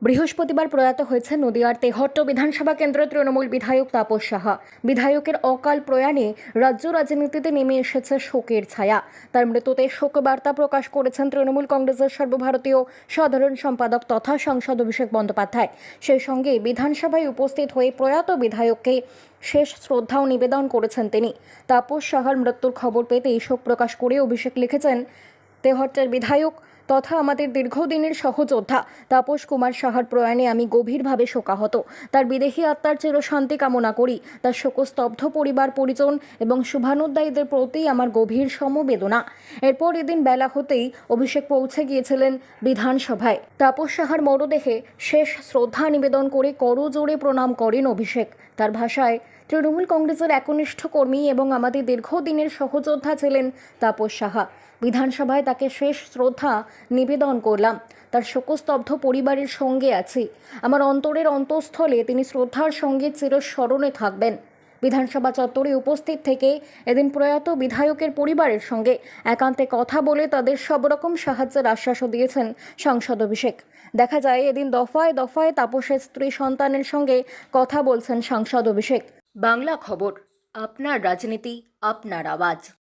বৃহস্পতিবার প্রয়াত হয়েছেন নদিয়ার তেহট্ট বিধানসভা কেন্দ্রের তৃণমূল বিধায়ক তাপস সাহা। বিধায়কের অকাল প্রয়াণে রাজ্য রাজনীতিতে নেমে এসেছে শোকের ছায়া। তার মৃত্যুতে শোকবার্তা প্রকাশ করেছেন তৃণমূল কংগ্রেসের সর্বভারতীয় সাধারণ সম্পাদক তথা সাংসদ অভিষেক বন্দ্যোপাধ্যায়। সেই সঙ্গে বিধানসভায় উপস্থিত হয়ে প্রয়াত বিধায়ককে শেষ শ্রদ্ধাও নিবেদন করেছেন তিনি। তাপস সাহার মৃত্যুর খবর পেতেই শোক প্রকাশ করে অভিষেক লিখেছেন, তেহট্টের বিধায়ক তথা আমাদের দীর্ঘদিনের সহযোদ্ধা তাপস কুমার সাহার প্রয়াণে আমি গভীরভাবে শোকাহত। তার বিদেহী আত্মার চিরশান্তি কামনা করি। তার শোকস্তব্ধ পরিবার পরিজন এবং শুভানুধ্যায়ীদের প্রতি আমার গভীর সমবেদনা। এরপর এদিন বেলা হতেই অভিষেক পৌঁছে গিয়েছিলেন বিধানসভায়। তাপস সাহার মরদেহে শেষ শ্রদ্ধা নিবেদন করে করজোড়ে প্রণাম করেন অভিষেক। তার ভাষায়, তৃণমূল কংগ্রেসের একনিষ্ঠ কর্মী এবং আমাদের দীর্ঘদিনের সহযোদ্ধা ছিলেন তাপস সাহা। বিধানসভায় তাকে শেষ শ্রদ্ধা নিবেদন করলাম। তার শোকস্তব্ধ পরিবারের সঙ্গে আছি। আমার অন্তরের অন্তঃস্থলে তিনি শ্রদ্ধার সঙ্গে চিরস্মরণে থাকবেন। বিধানসভা চত্বরে উপস্থিত থেকে এদিন প্রয়াত বিধায়কের পরিবারের সঙ্গে একান্তে কথা বলে তাদের সব রকম সাহায্যের আশ্বাসও দিয়েছেন সাংসদ অভিষেক। দেখা যায় এদিন দফায় দফায় তাপসের স্ত্রী সন্তানের সঙ্গে কথা বলছেন সাংসদ অভিষেক। বাংলা খবর, আপনার রাজনীতি, আপনার আওয়াজ।